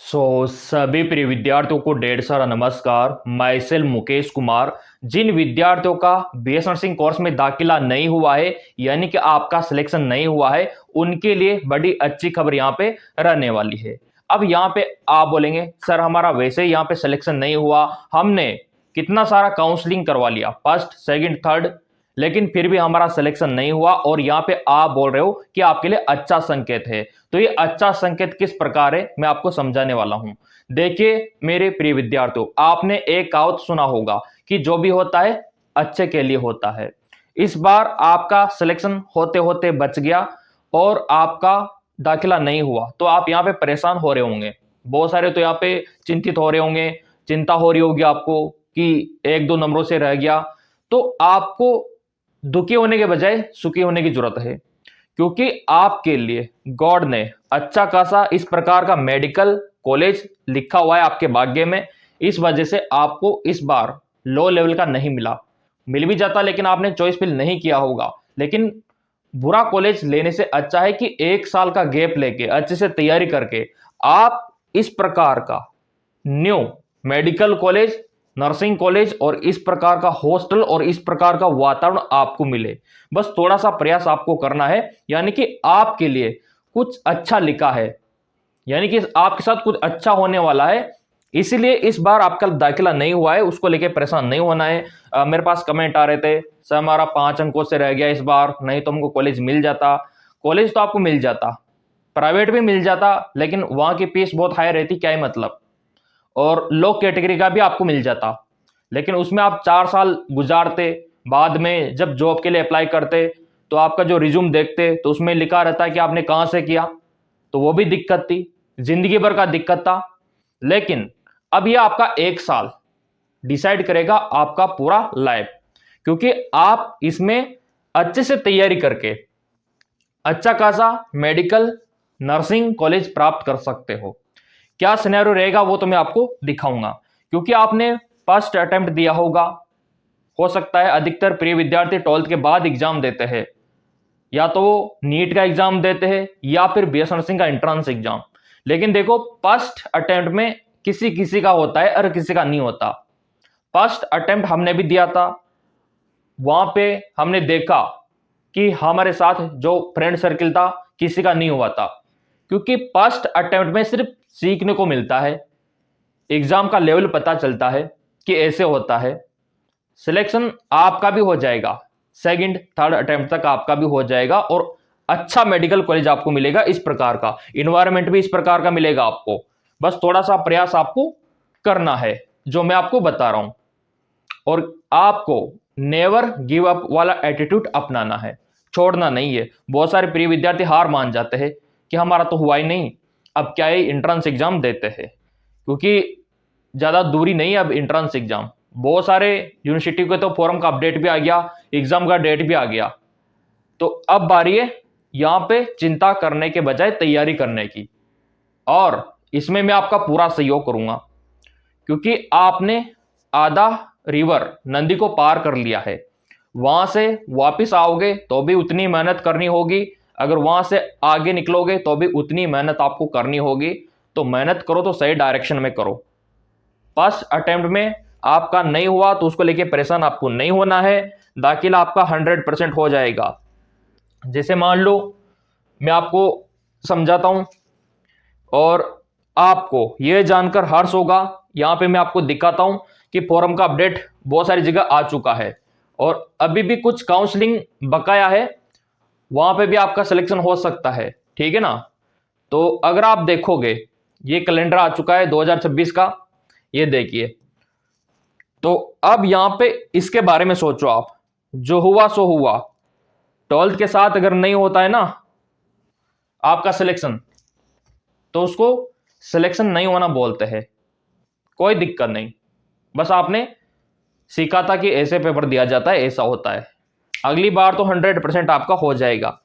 सभी प्रिय विद्यार्थियों को ढेर सारा नमस्कार। मैं सेल्फ मुकेश कुमार। जिन विद्यार्थियों का बीएस नर्सिंग कोर्स में दाखिला नहीं हुआ है, यानी कि आपका सिलेक्शन नहीं हुआ है, उनके लिए बड़ी अच्छी खबर यहाँ पे रहने वाली है। अब यहाँ पे आप बोलेंगे सर हमारा वैसे ही यहाँ पे सिलेक्शन नहीं हुआ, हमने कितना सारा काउंसलिंग करवा लिया, फर्स्ट सेकंड थर्ड, लेकिन फिर भी हमारा सिलेक्शन नहीं हुआ, और यहाँ पे आप बोल रहे हो कि आपके लिए अच्छा संकेत है। तो ये अच्छा संकेत किस प्रकार है, मैं आपको समझाने वाला हूं। देखिए मेरे प्रिय विद्यार्थियों, आपने एक कहावत सुना होगा कि जो भी होता है अच्छे के लिए होता है। इस बार आपका सिलेक्शन होते होते बच गया और आपका दाखिला नहीं हुआ, तो आप यहाँ पे परेशान हो रहे होंगे। बहुत सारे तो यहाँ पे चिंतित हो रहे होंगे, चिंता हो रही होगी आपको कि एक दो नंबरों से रह गया। तो आपको दुखी होने के बजाय सुखी होने की जरूरत है, क्योंकि आपके लिए गॉड ने अच्छा खासा इस प्रकार का मेडिकल कॉलेज लिखा हुआ है आपके भाग्य में। इस वजह से आपको इस बार लो लेवल का नहीं मिला, मिल भी जाता लेकिन आपने चॉइस फिल नहीं किया होगा। लेकिन बुरा कॉलेज लेने से अच्छा है कि एक साल का गैप लेके अच्छे से तैयारी करके आप इस प्रकार का new medical college, nursing college और इस प्रकार का हॉस्टल और इस प्रकार का वातावरण आपको मिले। बस थोड़ा सा प्रयास आपको करना है, यानी कि आपके लिए कुछ अच्छा लिखा है, यानी कि आपके साथ कुछ अच्छा होने वाला है। इसीलिए इस बार आपका दाखिला नहीं हुआ है, उसको लेके परेशान नहीं होना है। मेरे पास कमेंट आ रहे थे सर हमारा 5 अंकों से रह गया इस बार, नहीं तो हमको कॉलेज मिल जाता। कॉलेज तो आपको मिल जाता, प्राइवेट भी मिल जाता, लेकिन वहां की फीस बहुत हाई रहती, क्या ही मतलब। और लो कैटेगरी का भी आपको मिल जाता, लेकिन उसमें आप 4 साल गुजारते, बाद में जब जॉब के लिए अप्लाई करते तो आपका जो रिज्यूम देखते तो उसमें लिखा रहता है कि आपने कहां से किया, तो वो भी दिक्कत थी, जिंदगी भर का दिक्कत था। लेकिन अब ये आपका एक साल डिसाइड करेगा आपका पूरा लाइफ, क्योंकि आप इसमें अच्छे से तैयारी करके अच्छा खासा मेडिकल नर्सिंग कॉलेज प्राप्त कर सकते हो। क्या सिनेरियो रहेगा वो तो मैं आपको दिखाऊंगा, क्योंकि आपने फर्स्ट अटेम्प्ट दिया होगा। हो सकता है अधिकतर प्रिय विद्यार्थी 12th के बाद एग्जाम देते हैं, या तो वो नीट का एग्जाम देते हैं या फिर बीएस नर्सिंग का एंट्रेंस एग्जाम। लेकिन देखो फर्स्ट अटेम्प्ट में किसी किसी का होता है और किसी का नहीं होता। फर्स्ट अटेम्प्ट हमने भी दिया था, वहां पे हमने देखा कि हमारे साथ जो फ्रेंड सर्किल था किसी का नहीं हुआ था, क्योंकि फर्स्ट अटेम्प्ट में सिर्फ सीखने को मिलता है, एग्जाम का लेवल पता चलता है कि ऐसे होता है। सिलेक्शन आपका भी हो जाएगा, सेकंड थर्ड अटेम्प्ट तक आपका भी हो जाएगा, और अच्छा मेडिकल कॉलेज आपको मिलेगा, इस प्रकार का इन्वायरमेंट भी इस प्रकार का मिलेगा आपको। बस थोड़ा सा प्रयास आपको करना है जो मैं आपको बता रहा हूं, और आपको नेवर गिव अप वाला एटीट्यूड अपनाना है, छोड़ना नहीं है। बहुत सारे प्रिय विद्यार्थी हार मान जाते हैं कि हमारा तो हुआ ही नहीं, अब क्या है एंट्रेंस एग्जाम देते हैं, क्योंकि ज़्यादा दूरी नहीं है अब एंट्रेंस एग्जाम। बहुत सारे यूनिवर्सिटी के तो फॉर्म का अपडेट भी आ गया, एग्जाम का डेट भी आ गया। तो अब बारी है यहाँ पे चिंता करने के बजाय तैयारी करने की, और इसमें मैं आपका पूरा सहयोग करूंगा, क्योंकि आपने आधा रिवर नदी को पार कर लिया है। वहां से वापस आओगे तो भी उतनी मेहनत करनी होगी, अगर वहां से आगे निकलोगे तो भी उतनी मेहनत आपको करनी होगी। तो मेहनत करो तो सही डायरेक्शन में करो। फर्स्ट अटेम्प्ट में आपका नहीं हुआ तो उसको लेके परेशान आपको नहीं होना है, दाखिला आपका 100% हो जाएगा। जैसे मान लो मैं आपको समझाता हूं, और आपको यह जानकर हर्ष होगा, यहां पे मैं आपको दिखाता हूं कि फॉर्म का अपडेट बहुत सारी जगह आ चुका है, और अभी भी कुछ काउंसलिंग बकाया है, वहां पे भी आपका सिलेक्शन हो सकता है, ठीक है ना। तो अगर आप देखोगे ये कैलेंडर आ चुका है 2026 का, ये देखिए। तो अब यहां पे इसके बारे में सोचो आप, जो हुआ सो हुआ। 12th के साथ अगर नहीं होता है ना आपका सिलेक्शन, तो उसको सिलेक्शन नहीं होना बोलते हैं, कोई दिक्कत नहीं। बस आपने सीखा था कि ऐसे पेपर दिया जाता है, ऐसा होता है। अगली बार तो 100% आपका हो जाएगा।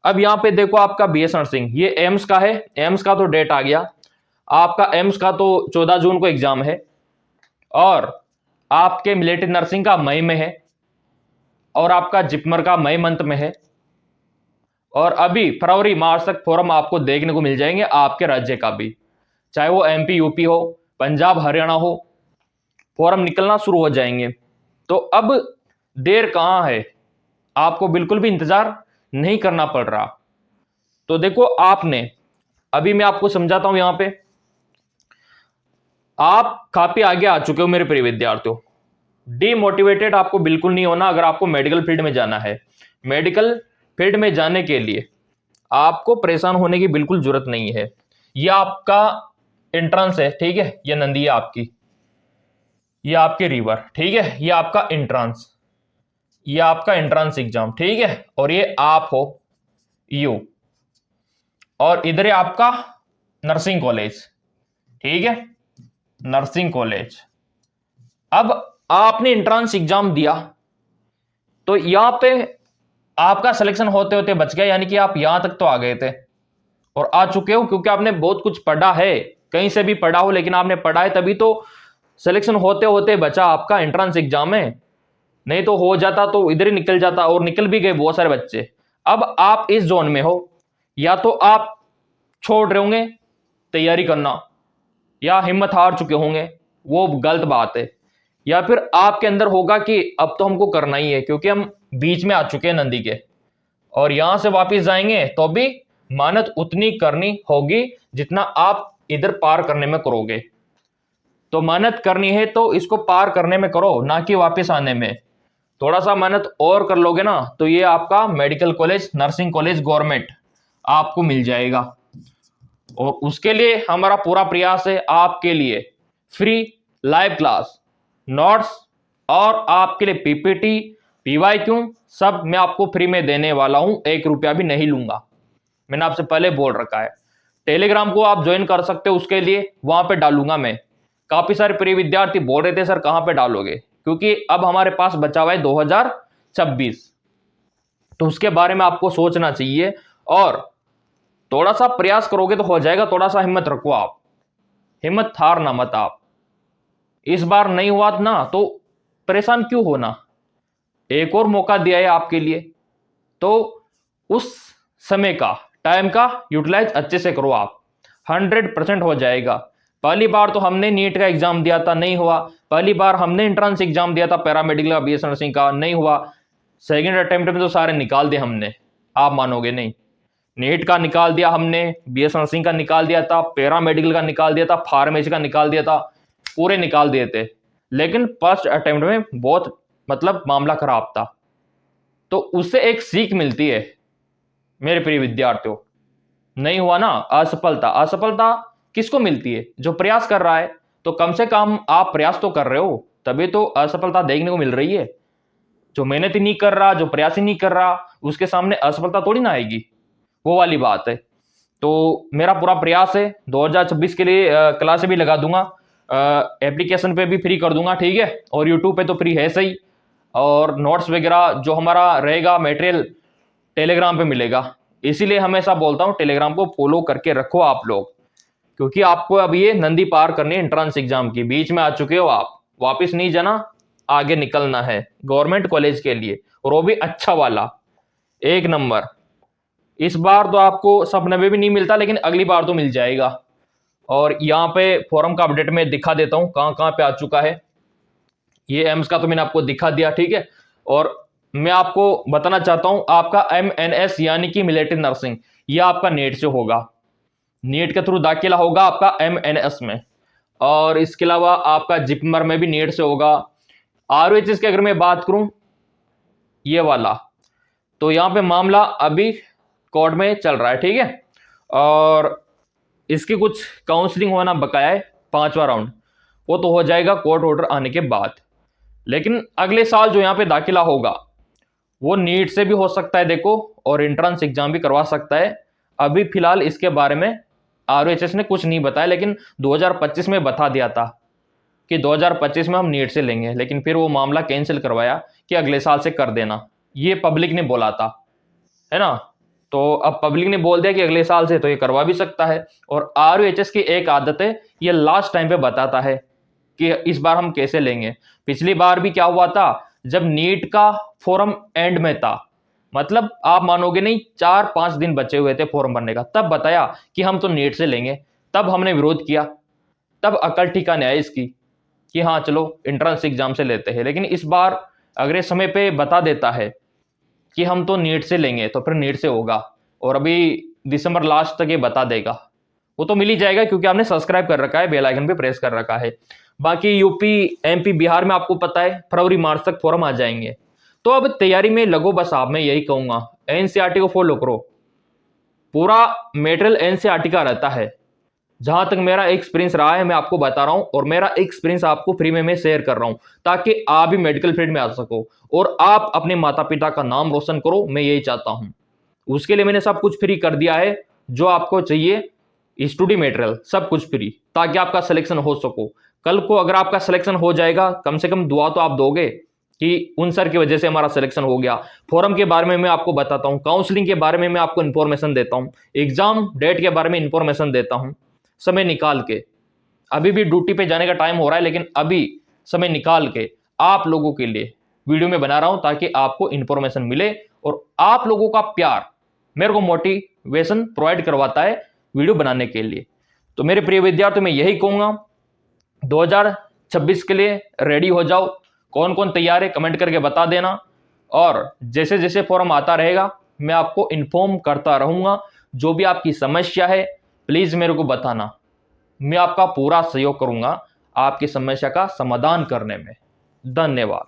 अब यहां पे देखो आपका बीएस नर्सिंग, ये एम्स का है, एम्स का तो डेट आ गया आपका। एम्स का तो 14 जून को एग्जाम है, और आपके मिलिट्री नर्सिंग का मई में है, और आपका जिपमर का मई मंथ में है, और अभी फरवरी मार्च तक फॉर्म आपको देखने को मिल जाएंगे आपके राज्य का भी। चाहे वो MP UP हो, पंजाब हरियाणा हो, फॉर्म निकलना शुरू हो जाएंगे। तो अब देर कहाँ है, आपको बिल्कुल भी इंतजार नहीं करना पड़ रहा। तो देखो आपने, अभी मैं आपको समझाता हूं, यहां पे आप काफी आगे आ चुके हो मेरे प्रिय विद्यार्थियों। डीमोटिवेटेड आपको बिल्कुल नहीं होना अगर आपको मेडिकल फील्ड में जाना है। मेडिकल फील्ड में जाने के लिए आपको परेशान होने की बिल्कुल जरूरत नहीं है। यह आपका एंट्रेंस है, ठीक है, यह नंदी है आपकी, यह आपके रिवर, ठीक है, यह आपका एंट्रेंस, यह आपका एंट्रेंस एग्जाम, ठीक है, और ये आप हो यू, और इधर है आपका नर्सिंग कॉलेज, ठीक है, नर्सिंग कॉलेज। अब आपने एंट्रेंस एग्जाम दिया तो यहां पे आपका सिलेक्शन होते होते बच गया, यानी कि आप यहां तक तो आ गए थे और आ चुके हो, क्योंकि आपने बहुत कुछ पढ़ा है, कहीं से भी पढ़ा हो, लेकिन आपने पढ़ा है तभी तो सिलेक्शन होते होते बचा आपका एंट्रेंस एग्जाम में। नहीं तो हो जाता तो इधर ही निकल जाता, और निकल भी गए बहुत सारे बच्चे। अब आप इस जोन में हो, या तो आप छोड़ रहे होंगे तैयारी करना, या हिम्मत हार चुके होंगे, वो गलत बात है, या फिर आपके अंदर होगा कि अब तो हमको करना ही है, क्योंकि हम बीच में आ चुके हैं नंदी के, और यहां से वापस जाएंगे तो भी मेहनत उतनी करनी होगी जितना आप इधर पार करने में करोगे। तो मेहनत करनी है तो इसको पार करने में करो, ना कि वापस आने में। थोड़ा सा मेहनत और कर लोगे ना तो ये आपका medical college, nursing college government आपको मिल जाएगा। और उसके लिए हमारा पूरा प्रयास है आपके लिए फ्री लाइव क्लास, नोट्स, और आपके लिए PPT, PYQ सब मैं आपको फ्री में देने वाला हूं, 1 रुपया भी नहीं लूंगा। मैंने आपसे पहले बोल रखा है। टेलीग्राम को आप ज्वाइन कर सकते हो, उसके लिए वहां पे डालूंगा मैं। काफी सारे प्रिय विद्यार्थी बोल रहे थे सर कहां पे डालोगे, क्योंकि अब हमारे पास बचा हुआ है 2026, तो उसके बारे में आपको सोचना चाहिए, और थोड़ा सा प्रयास करोगे तो हो जाएगा। थोड़ा सा हिम्मत रखो आप, हिम्मत हारना मत आप। इस बार नहीं हुआ ना तो परेशान क्यों होना, एक और मौका दिया है आपके लिए, तो उस समय का, टाइम का यूटिलाइज अच्छे से करो आप, 100% हो जाएगा। पहली बार तो हमने नीट का एग्जाम दिया था, नहीं हुआ। पहली बार हमने एंट्रेंस एग्जाम दिया था पैरामेडिकल का, BS नर्सिंग का, नहीं हुआ। सेकेंड अटेम्प्ट में तो सारे निकाल दिए हमने, आप मानोगे नहीं। नीट का निकाल दिया हमने, BS नर्सिंग का निकाल दिया था, पैरामेडिकल का निकाल दिया था, फार्मेसी का निकाल दिया था, पूरे निकाल दिए थे। लेकिन फर्स्ट अटेम्प्ट में बहुत मतलब मामला खराब था। तो उससे एक सीख मिलती है मेरे प्रिय विद्यार्थियों। नहीं हुआ ना, असफलता, असफलता किसको मिलती है, जो प्रयास कर रहा है। तो कम से कम आप प्रयास तो कर रहे हो, तभी तो असफलता देखने को मिल रही है। जो मेहनत ही नहीं कर रहा, जो प्रयास ही नहीं कर रहा, उसके सामने असफलता थोड़ी ना आएगी, वो वाली बात है। तो मेरा पूरा प्रयास है 2026 के लिए क्लास भी लगा दूंगा, एप्लीकेशन पे भी फ्री कर दूंगा, ठीक है, और यूट्यूब पे तो फ्री है सही। और नोट्स वगैरह जो हमारा रहेगा मटेरियल टेलीग्राम पे मिलेगा। इसीलिए हमेशा बोलता हूँ टेलीग्राम को फॉलो करके रखो आप लोग, क्योंकि आपको अब ये नंदी पार करनी है एंट्रेंस एग्जाम की। बीच में आ चुके हो आप, वापस नहीं जाना, आगे निकलना है गवर्नमेंट कॉलेज के लिए, और वो भी अच्छा वाला, 1 नंबर। इस बार तो आपको सपने में भी नहीं मिलता, लेकिन अगली बार तो मिल जाएगा। और यहाँ पे फॉर्म का अपडेट में दिखा देता हूँ कहाँ कहाँ पे आ चुका है। ये एम्स का तो मैंने आपको दिखा दिया, ठीक है। और मैं आपको बताना चाहता हूं, आपका MNS यानी कि मिलिट्री नर्सिंग, ये आपका नेट से होगा, नेट के थ्रू दाखिला होगा आपका MNS में। और इसके अलावा आपका जिपमर में भी नेट से होगा। ROHS की अगर मैं बात करूं, ये वाला, तो यहां पे मामला अभी कोर्ट में चल रहा है, ठीक है। और इसकी कुछ काउंसलिंग होना बकाया है, 5वां राउंड, वो तो हो जाएगा कोर्ट ऑर्डर आने के बाद। लेकिन अगले साल जो यहाँ पे दाखिला होगा वो नीट से भी हो सकता है देखो, और एंट्रेंस एग्जाम भी करवा सकता है। अभी फिलहाल इसके बारे में ROHS ने कुछ नहीं बताया, लेकिन 2025 में बता दिया था कि 2025 में हम नीट से लेंगे, लेकिन फिर वो मामला कैंसिल करवाया कि अगले साल से कर देना, ये पब्लिक ने बोला था, है ना। तो अब पब्लिक ने बोल दिया कि अगले साल से, तो ये करवा भी सकता है। और ROHS की एक आदत है, ये लास्ट टाइम पे बताता है कि इस बार हम कैसे लेंगे। पिछली बार भी क्या हुआ था, जब नीट का फॉर्म एंड में था, मतलब आप मानोगे नहीं, 4-5 दिन बचे हुए थे फॉर्म भरने का, तब बताया कि हम तो नीट से लेंगे। तब हमने विरोध किया, तब अकल ठिकाने आई इसकी कि हाँ चलो एंट्रेंस एग्जाम से लेते हैं। लेकिन इस बार अगर ये समय पे बता देता है कि हम तो नीट से लेंगे तो फिर नीट से होगा, और अभी दिसंबर लास्ट तक ये बता देगा, वो तो मिल ही जाएगा क्योंकि आपने सब्सक्राइब कर रखा है, बेल आइकन पे प्रेस कर रखा है। बाकी यूपी एमपी बिहार में आपको पता है फरवरी मार्च तक फॉर्म आ जाएंगे। तो अब तैयारी में लगो बस आप, मैं यही कहूंगा एनसीईआरटी को फॉलो करो, पूरा मेटेरियल एनसीईआरटी का रहता है। जहां तक मेरा एक्सपीरियंस रहा है मैं आपको बता रहा हूं, और मेरा एक्सपीरियंस आपको फ्री में मैं शेयर कर रहा हूं ताकि आप भी मेडिकल फील्ड में आ सको और आप अपने माता पिता का नाम रोशन करो, मैं यही चाहता हूं। उसके लिए मैंने सब कुछ फ्री कर दिया है, जो आपको चाहिए स्टडी मटेरियल सब कुछ फ्री, ताकि आपका सिलेक्शन हो सको। कल को अगर आपका सिलेक्शन हो जाएगा, कम से कम दुआ तो आप दोगे कि उन सर की वजह से हमारा सिलेक्शन हो गया। फोरम के बारे में मैं आपको बताता हूं, काउंसलिंग के बारे में मैं आपको इंफॉर्मेशन देता हूं, एग्जाम डेट के बारे में इंफॉर्मेशन देता हूं, समय निकाल के। अभी भी ड्यूटी पे जाने का टाइम हो रहा है, लेकिन अभी समय निकाल के आप लोगों के लिए वीडियो में बना रहा हूं ताकि आपको इंफॉर्मेशन मिले, और आप लोगों का प्यार मेरे को मोटिवेशन प्रोवाइड करवाता है वीडियो बनाने के लिए। तो मेरे प्रिय विद्यार्थी मैं यही कहूंगा 2026 के लिए रेडी हो जाओ। कौन कौन तैयार है कमेंट करके बता देना, और जैसे जैसे फॉर्म आता रहेगा मैं आपको इन्फॉर्म करता रहूंगा। जो भी आपकी समस्या है प्लीज मेरे को बताना, मैं आपका पूरा सहयोग करूंगा आपकी समस्या का समाधान करने में। धन्यवाद।